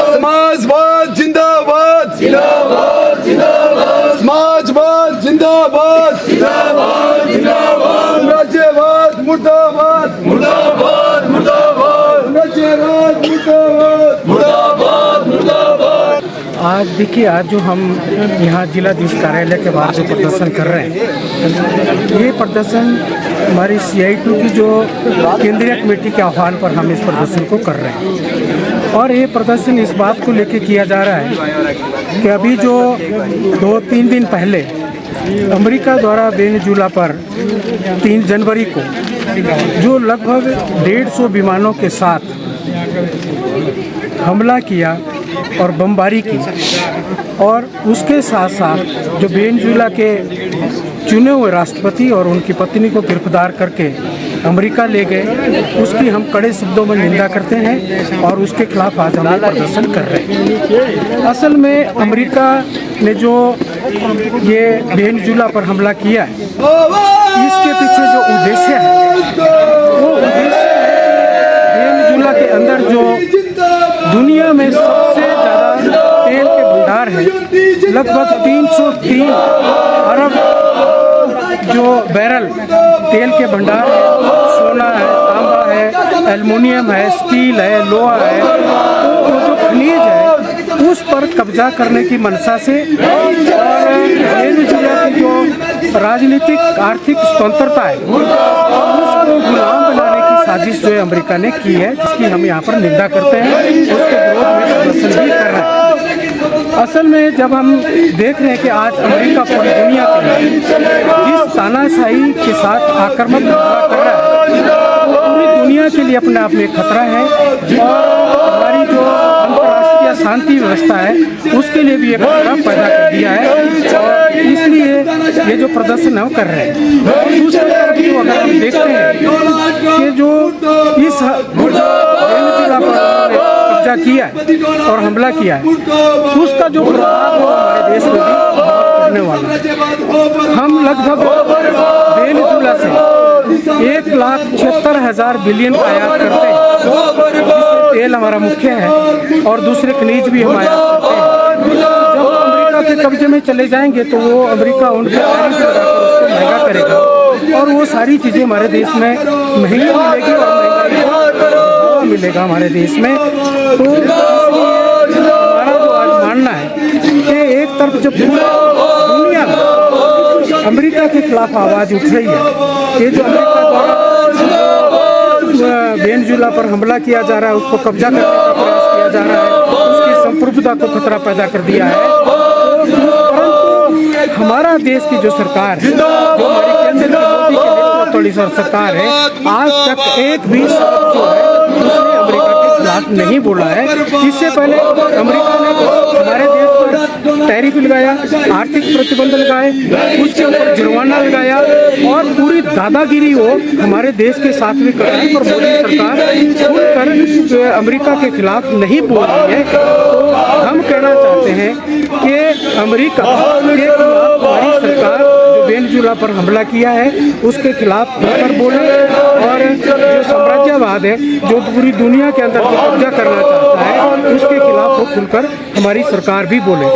समाजवाद जिंदाबाद, जिंदाबाद, जिंदाबाद, समाजवाद जिंदाबाद, जिंदाबाद, जिंदाबाद, राज्यवाद मुर्दाबाद, मुर्दाबाद, मुर्दाबाद, राज्यवाद मुर्दाबाद, मुर्दाबाद, मुर्दाबाद। आज देखिए, आज जो हम यहाँ जिलाधीश कार्यालय के बाहर जो प्रदर्शन कर रहे हैं, ये प्रदर्शन हमारी CITU की जो केंद्रीय कमेटी के आह्वान पर हम इस प्रदर्शन को कर रहे हैं। और ये प्रदर्शन इस बात को लेके किया जा रहा है कि अभी जो 2-3 दिन पहले अमेरिका द्वारा वेनेजुएला पर 3 जनवरी को जो लगभग 150 विमानों के साथ हमला किया और बमबारी की, और उसके साथ साथ जो वेनेजुएला के चुने हुए राष्ट्रपति और उनकी पत्नी को गिरफ्तार करके अमेरिका ले गए, उसकी हम कड़े शब्दों में निंदा करते हैं और उसके खिलाफ आज हम प्रदर्शन कर रहे हैं। असल में अमेरिका ने जो ये वेनेजुएला पर हमला किया है, इसके पीछे जो उद्देश्य है वो उद्देश्य है वेनेजुएला के अंदर जो दुनिया में सबसे ज़्यादा तेल के भंडार है, लगभग 303 अरब जो बैरल तेल के भंडार है, सोना है, तांबा है, एल्युमिनियम है, स्टील है, लोहा है, तो जो खनिज है उस पर कब्जा करने की मंशा से और वेनेजुएला की जो राजनीतिक आर्थिक स्वतंत्रता है उसको गुलाम बनाने की साजिश जो है अमेरिका ने की है, जिसकी हम यहाँ पर निंदा करते हैं, उसके विरोध में प्रदर्शन भी कर रहे हैं। असल में जब हम देख रहे हैं कि आज अमेरिका पूरी दुनिया के जिस तानाशाही के साथ आक्रामक हमला कर रहा है, वो पूरी दुनिया के लिए अपने आप में खतरा है और हमारी जो अंतर्राष्ट्रीय शांति व्यवस्था है उसके लिए भी एक खतरा पैदा कर दिया है, और इसलिए ये जो प्रदर्शन हम कर रहे हैं। और दूसरी तरफ जो अगर हम देखते हैं कि जो इस वेनेजुएला पर कब्जा किया है और हमला किया है, उसका जो प्रभाव है हमारे देश में भी पड़ने वाला है। हम लगभग वेनेजुएला से 1,76,000 बिलियन का आयात करते हैं, जिसमें तेल हमारा मुख्य है और दूसरे खनिज भी हम आयात करते हैं। जब अमेरिका के कब्जे में चले जाएंगे तो वो अमेरिका उनके टैरिफ लगाकर उसको महंगा करेगा और वो सारी चीज़ें हमारे देश में महंगी मिलेगी और महंगाई मिलेगा हमारे देश में। तो हमारा जो आज मानना है कि एक तरफ जब दुनिया में अमेरिका के खिलाफ आवाज़ उठ रही है, ये जो अमेरिका द्वारा वेनेजुएला पर हमला किया जा रहा है, उसको कब्जा करने का प्रयास किया जा रहा है, उसकी संप्रभुता को खतरा पैदा कर दिया है, परंतु हमारा देश की जो सरकार है, जो हमारी केंद्र की मोदी के नेतृत्व वाली सरकार है, आज तक एक भी शब्द जो है उसने अमेरिका के खिलाफ नहीं बोला है। इससे पहले अमेरिका ने हमारे देश पर टैरिफ लगाया, आर्थिक प्रतिबंध लगाए, उसके ऊपर जुर्माना लगाया और पूरी दादागिरी वो हमारे देश के साथ भी कर रही है, और मोदी सरकार खुलकर अमेरिका के खिलाफ नहीं बोल रही है। तो हम कहना चाहते हैं कि अमेरिका के खिलाफ हमारी सरकार जो वेनेजुएला पर हमला किया है उसके खिलाफ खुलकर बोले, और जो साम्राज्यवाद है जो पूरी दुनिया के अंदर जो कब्जा करना चाहता है उसके खिलाफ वो खुलकर हमारी सरकार भी बोले।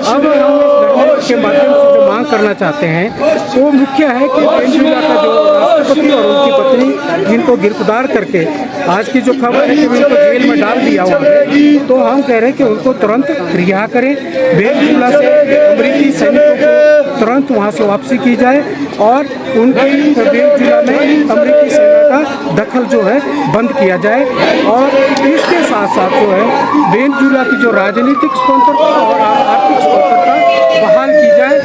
अब हम इस धरने के माध्यम से जो मांग करना चाहते हैं वो मुख्य है कि वेनेजुएला का जो राष्ट्रपति और उनकी पत्नी जिनको गिरफ्तार करके आज की जो खबर है कि उनको जेल में डाल दिया हुआ है, तो हम कह रहे हैं कि उनको तुरंत रिहा करें। वेनेजुएला से अमेरिकी सैनिकों को तुरंत वहाँ से वापसी की जाए और उनकी वेनेजुएला में अमेरिकी सेना का दखल जो है बंद किया जाए, और इसके साथ साथ जो है वेनेजुएला की जो राजनीतिक स्वतंत्रता और आर्थिक स्वतंत्रता बहाल की जाए,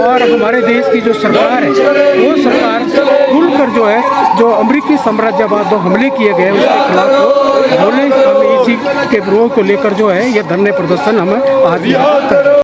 और हमारे देश की जो सरकार है वो सरकार खुलकर जो है जो अमेरिकी साम्राज्यवाद जो हमले किए गए उसके खिलाफ बोले। हम इसी के विरोध को लेकर जो है ये धरने प्रदर्शन हमें आज कर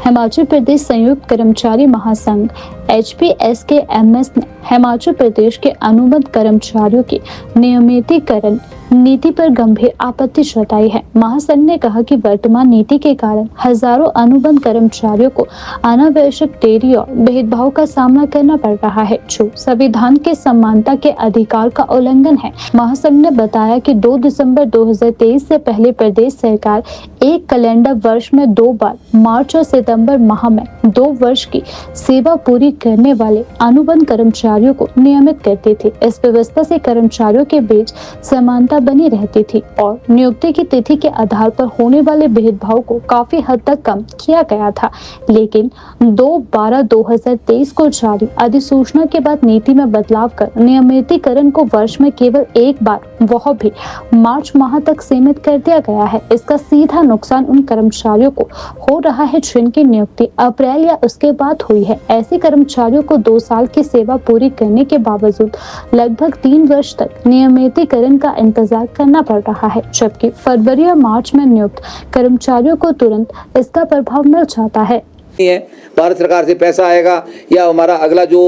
हिमाचल प्रदेश संयुक्त कर्मचारी महासंघ HPSKMS ने हिमाचल प्रदेश के अनुबंध कर्मचारियों की नियमितीकरण नीति पर गंभीर आपत्ति जताई है। महासंघ ने कहा कि वर्तमान नीति के कारण हजारों अनुबंध कर्मचारियों को अनावश्यक देरी और भेदभाव का सामना करना पड़ रहा है, जो संविधान के समानता के अधिकार का उल्लंघन है। महासंघ ने बताया कि 2 दिसंबर 2023 से पहले प्रदेश सरकार एक कैलेंडर वर्ष में 2 बार मार्च और सितंबर माह में 2 वर्ष की सेवा पूरी करने वाले अनुबंध कर्मचारियों को नियमित करती थी। इस व्यवस्था से कर्मचारियों के बीच समानता बनी रहती थी और नियुक्ति की तिथि के आधार पर होने वाले भेदभाव को काफी हद तक कम किया गया था। लेकिन 2/12/2023 को जारी अधिसूचना के बाद नीति में बदलाव कर नियमितीकरण को वर्ष में केवल एक बार, वह भी मार्च माह तक सीमित कर दिया गया है। इसका सीधा नुकसान उन कर्मचारियों को हो रहा है जिनकी नियुक्ति अप्रैल या उसके बाद हुई है। ऐसे कर्मचारियों को 2 साल की सेवा पूरी करने के बावजूद लगभग 3 वर्ष तक नियमितीकरण का इंतजार करना पड़ रहा है, जबकि फरवरी और मार्च में नियुक्त कर्मचारियों को तुरंत इसका प्रभाव मिल जाता है। है भारत सरकार से पैसा आएगा या हमारा अगला जो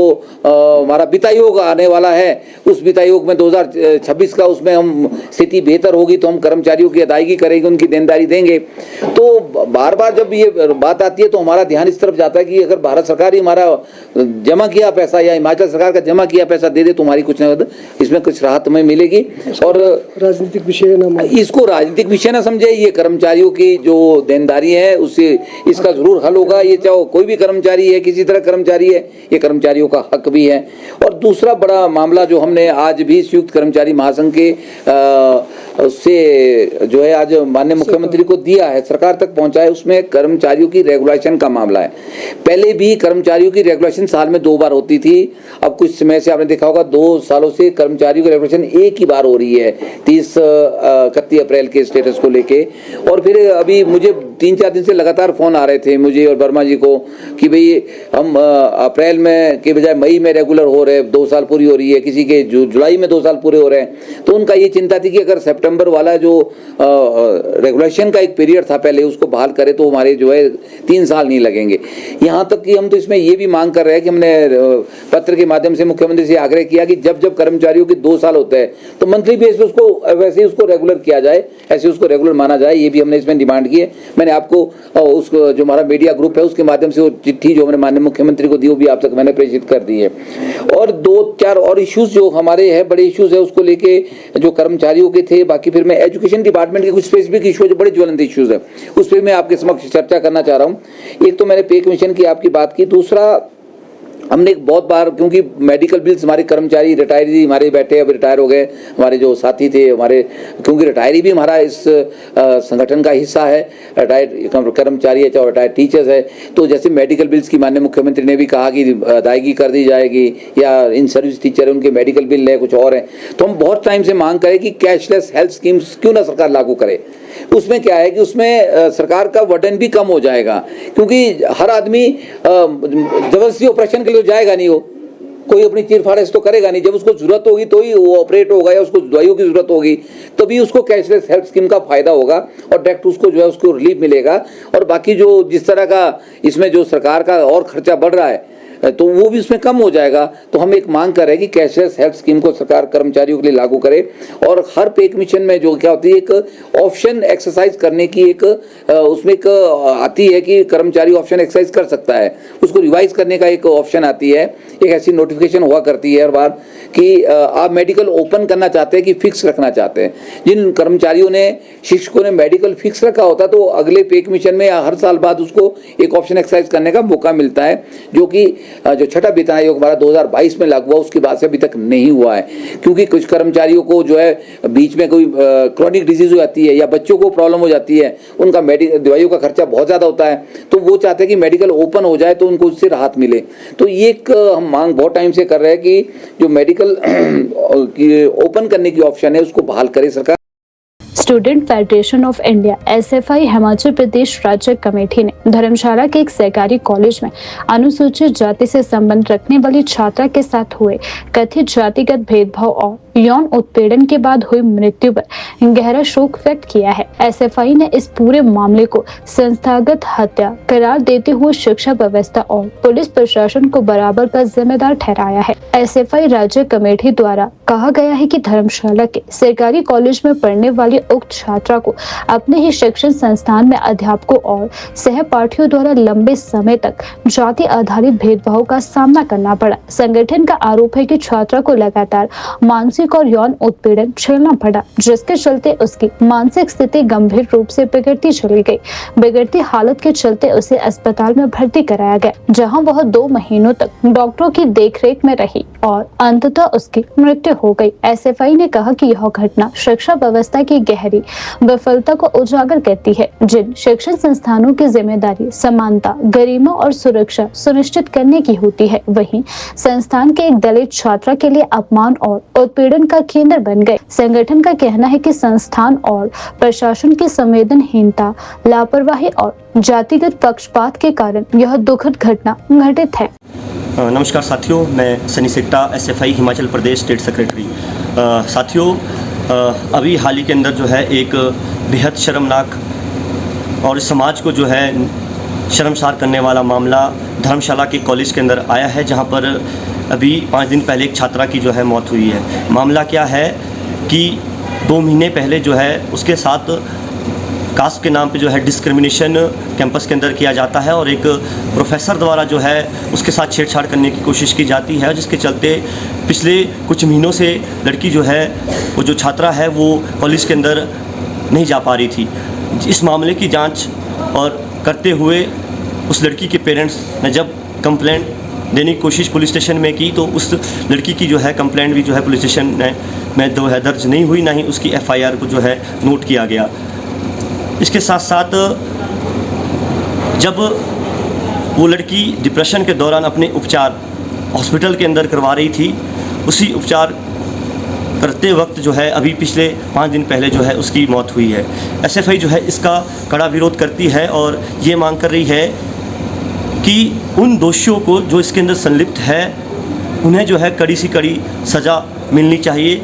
हमारा वित्त आयोग आने वाला है, उस वित्त आयोग में 2026 का उसमें हम स्थिति बेहतर होगी तो हम कर्मचारियों की अदायगी करेंगे, उनकी देनदारी देंगे। तो बार बार जब ये बात आती है तो हमारा ध्यान इस तरफ जाता है कि अगर भारत सरकार ही हमारा जमा किया पैसा या हिमाचल सरकार का जमा किया पैसा दे दे तो हमारी कुछ न इसमें कुछ राहत हमें मिलेगी। और राजनीतिक विषय न इसको राजनीतिक विषय न समझे, ये कर्मचारियों की जो देनदारी है उससे इसका जरूर हल होगा। ये चाहे कोई भी कर्मचारी है, किसी तरह कर्मचारी है, ये कर्मचारियों का हक भी है। और दूसरा बड़ा मामला जो हमने आज भी संयुक्त कर्मचारी महासंघ के उससे जो है आज माननीय मुख्यमंत्री को दिया है, सरकार तक पहुंचा है, उसमें कर्मचारियों की रेगुलेशन का मामला है। पहले भी कर्मचारियों की रेगुलेशन साल में 2 बार होती थी। अब कुछ समय से आपने देखा होगा 2 सालों से कर्मचारियों की रेगुलेशन एक ही बार हो रही है, 31 अप्रैल के स्टेटस को लेके। और फिर अभी मुझे 3-4 दिन से लगातार फोन आ रहे थे मुझे और वर्मा जी को कि भाई हम अप्रैल में के बजाय मई में रेगुलर हो रहे, 2 साल पूरी हो रही है, किसी के जुलाई में 2 साल पूरे हो रहे हैं। तो उनका ये चिंता थी कि अगर सितंबर वाला जो रेगुलेशन का एक पीरियड था पहले उसको बहाल करे तो हमारे जो है 3 साल नहीं लगेंगे। यहाँ तक कि हम तो इसमें ये भी मांग कर रहे हैं कि हमने पत्र के माध्यम से मुख्यमंत्री से आग्रह किया कि जब जब कर्मचारियों के 2 साल होते हैं तो मंथली बेस पे उसको वैसे ही उसको रेगुलर किया जाए, ऐसे उसको रेगुलर माना जाए। ये भी हमने इसमें डिमांड की है। मैंने आपको उसको जो हमारा मीडिया ग्रुप है उसके माध्यम से वो चिट्ठी जो हमने माननीय मुख्यमंत्री को दी वो भी आप तक मैंने प्रेषित कर दी है। और 2-4 और इश्यूज जो हमारे हैं, बड़े इश्यूज है, उसको लेके जो कर्मचारियों के थे। बाकी फिर मैं एजुकेशन डिपार्टमेंट के कुछ स्पेसिफिक इशू जो बड़े ज्वलंत इश्यूज है उस पर मैं आपके समक्ष चर्चा करना चाह रहा हूँ। एक तो मैंने पे कमीशन की आपकी बात की, दूसरा हमने एक बहुत बार, क्योंकि मेडिकल बिल्स हमारे कर्मचारी रिटायरी हमारे बैठे अब रिटायर हो गए, हमारे जो साथी थे हमारे, क्योंकि रिटायरी भी हमारा इस संगठन का हिस्सा है, रिटायर्ड कर्मचारी है चाहे रिटायर्ड टीचर्स है। तो जैसे मेडिकल बिल्स की माननीय मुख्यमंत्री ने भी कहा कि अदायगी कर दी जाएगी, या इन सर्विस टीचर है उनके मेडिकल बिल है, कुछ और है। तो हम बहुत टाइम से मांग करें कि कैशलेस हेल्थ स्कीम्स क्यों ना सरकार लागू करे। उसमें क्या है कि उसमें सरकार का बर्डन भी कम हो जाएगा, क्योंकि हर आदमी जबरदस्ती ऑपरेशन के लिए जाएगा नहीं, वो कोई अपनी चीर फाड़श तो करेगा नहीं। जब उसको जरूरत होगी तो ही वो ऑपरेट होगा या उसको दवाइयों की जरूरत होगी तभी उसको कैशलेस हेल्थ स्कीम का फायदा होगा और डायरेक्ट उसको जो है उसको रिलीफ मिलेगा। और बाकी जो जिस तरह का इसमें जो सरकार का और खर्चा बढ़ रहा है तो वो भी उसमें कम हो जाएगा। तो हम एक मांग कर रहे हैं कि कैशलेस हेल्थ स्कीम को सरकार कर्मचारियों के लिए लागू करे। और हर पे कमीशन में जो क्या होती है एक ऑप्शन एक्सरसाइज करने की एक उसमें एक आती है कि कर्मचारी ऑप्शन एक्सरसाइज कर सकता है, उसको रिवाइज करने का एक ऑप्शन आती है। एक ऐसी नोटिफिकेशन हुआ करती है हर बार कि आप मेडिकल ओपन करना चाहते हैं कि फिक्स रखना चाहते हैं। जिन कर्मचारियों ने, शिक्षकों ने मेडिकल फिक्स रखा होता तो अगले पे कमीशन में या हर साल बाद उसको एक ऑप्शन एक्सरसाइज करने का मौका मिलता है, जो कि जो छठा वेतन आयोग हमारा 2022 में लागू हुआ उसके बाद से अभी तक नहीं हुआ है। क्योंकि कुछ कर्मचारियों को जो है बीच में कोई क्रॉनिक डिजीज हो जाती है या बच्चों को प्रॉब्लम हो जाती है, उनका दवाइयों का खर्चा बहुत ज़्यादा होता है, तो वो चाहते हैं कि मेडिकल ओपन हो जाए तो उनको उससे राहत मिले। तो ये एक हम मांग बहुत टाइम से कर रहे हैं कि जो मेडिकल ओपन करने की ऑप्शन है उसको बहाल करे सरकार। Student Federation of India SFI Himachal Pradesh राज्य कमेटी ने धर्मशाला के एक सरकारी कॉलेज में अनुसूचित जाति से संबंध रखने वाली छात्रा के साथ हुए कथित जातिगत भेदभाव और यौन उत्पीड़न के बाद हुई मृत्यु पर गहरा शोक व्यक्त किया है। SFI ने इस पूरे मामले को संस्थागत हत्या करार देते हुए शिक्षा व्यवस्था और पुलिस प्रशासन को बराबर का जिम्मेदार ठहराया है। SFI राज्य कमेटी द्वारा कहा गया है कि धर्मशाला के सरकारी कॉलेज में पढ़ने वाली उक्त छात्रा को अपने ही शिक्षण संस्थान में अध्यापकों और सहपाठियों द्वारा लंबे समय तक जाति आधारित भेदभाव का सामना करना पड़ा। संगठन का आरोप है कि छात्रा को लगातार मानसिक और यौन उत्पीड़न झेलना पड़ा, जिसके चलते उसकी मानसिक स्थिति गंभीर रूप से बिगड़ती चली गई। बिगड़ती हालत के चलते उसे अस्पताल में भर्ती कराया गया, जहां वह 2 महीनों तक डॉक्टरों की देखरेख में रही और अंततः उसकी मृत्यु हो गई। SFI ने कहा कि यह घटना शिक्षा व्यवस्था की गहरी विफलता को उजागर करती है, जिन शिक्षण संस्थानों की जिम्मेदारी समानता, गरिमा और सुरक्षा सुनिश्चित करने की होती है, वहीं संस्थान के एक दलित छात्रा के लिए अपमान और उत्पीड़न का केंद्र बन गए। संगठन का कहना है कि संस्थान और प्रशासन की संवेदनहीनता, लापरवाही और जातिगत पक्षपात के कारण यह दुखद घटना घटित है। नमस्कार साथियों, मैं सनी सिक्टा SFI हिमाचल प्रदेश स्टेट सेक्रेटरी। साथियों, अभी हाल ही के अंदर जो है एक बेहद शर्मनाक और समाज को जो है शर्मसार करने वाला मामला धर्मशाला के कॉलेज के अंदर आया है, जहां पर अभी 5 दिन पहले एक छात्रा की जो है मौत हुई है। मामला क्या है कि 2 महीने पहले जो है उसके साथ कास्ट के नाम पे जो है डिस्क्रिमिनेशन कैंपस के अंदर किया जाता है और एक प्रोफेसर द्वारा जो है उसके साथ छेड़छाड़ करने की कोशिश की जाती है, जिसके चलते पिछले कुछ महीनों से लड़की जो है, वो जो छात्रा है, वो कॉलेज के अंदर नहीं जा पा रही थी। इस मामले की जांच और करते हुए उस लड़की के पेरेंट्स ने जब कंप्लेंट देने की कोशिश पुलिस स्टेशन में की, तो उस लड़की की जो है कंप्लेंट भी जो है पुलिस स्टेशन में जो है दर्ज नहीं हुई, ना ही उसकी FIR को जो है नोट किया गया। इसके साथ साथ जब वो लड़की डिप्रेशन के दौरान अपने उपचार हॉस्पिटल के अंदर करवा रही थी, उसी उपचार करते वक्त जो है अभी पिछले 5 दिन पहले जो है उसकी मौत हुई है। SFI जो है इसका कड़ा विरोध करती है और ये मांग कर रही है कि उन दोषियों को जो इसके अंदर संलिप्त है, उन्हें जो है कड़ी से कड़ी सज़ा मिलनी चाहिए।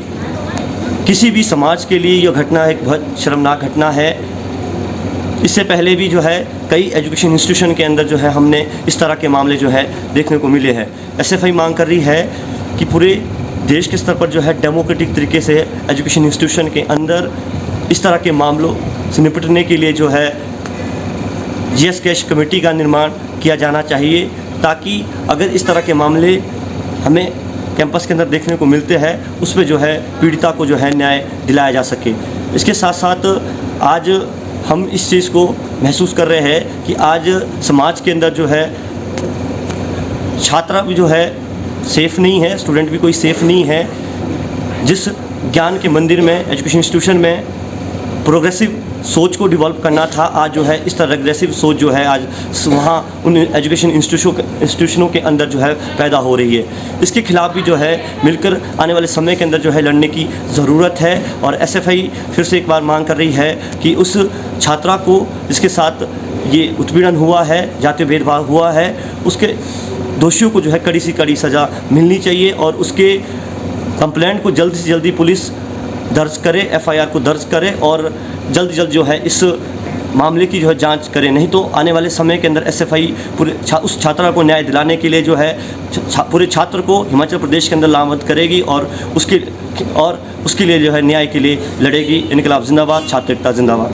किसी भी समाज के लिए यह घटना एक बहुत शर्मनाक घटना है। इससे पहले भी जो है कई एजुकेशन इंस्टीट्यूशन के अंदर जो है हमने इस तरह के मामले जो है देखने को मिले हैं। SFI मांग कर रही है कि पूरे देश के स्तर पर जो है डेमोक्रेटिक तरीके से एजुकेशन इंस्टीट्यूशन के अंदर इस तरह के मामलों से निपटने के लिए जो है GS कैश कमेटी का निर्माण किया जाना चाहिए, ताकि अगर इस तरह के मामले हमें कैंपस के अंदर देखने को मिलते हैं, उस पर जो है पीड़िता को जो है न्याय दिलाया जा सके। इसके साथ साथ आज हम इस चीज़ को महसूस कर रहे हैं कि आज समाज के अंदर जो है छात्रा भी जो है सेफ़ नहीं है, स्टूडेंट भी कोई सेफ़ नहीं है। जिस ज्ञान के मंदिर में एजुकेशन इंस्टीट्यूशन में प्रोग्रेसिव सोच को डिवेल्प करना था, आज जो है इस तरह रेग्रेसिव सोच जो है आज वहाँ उन एजुकेशन इंस्टीट्यूशनों के अंदर जो है पैदा हो रही है। इसके खिलाफ भी जो है मिलकर आने वाले समय के अंदर जो है लड़ने की ज़रूरत है। और SFI फिर से एक बार मांग कर रही है कि उस छात्रा को जिसके साथ ये उत्पीड़न हुआ है, जातीय भेदभाव हुआ है, उसके दोषियों को जो है कड़ी से कड़ी सज़ा मिलनी चाहिए और उसके कंप्लेंट को जल्द से जल्दी पुलिस दर्ज करे, FIR को दर्ज करे और जल्द से जल्द जो है इस मामले की जो है जांच करें। नहीं तो आने वाले समय के अंदर SFI पूरे उस छात्रा को न्याय दिलाने के लिए जो है पूरे छात्र को हिमाचल प्रदेश के अंदर लामबंद करेगी और उसके लिए जो है न्याय के लिए लड़ेगी। इनकलाब जिंदाबाद, छात्र एकता जिंदाबाद।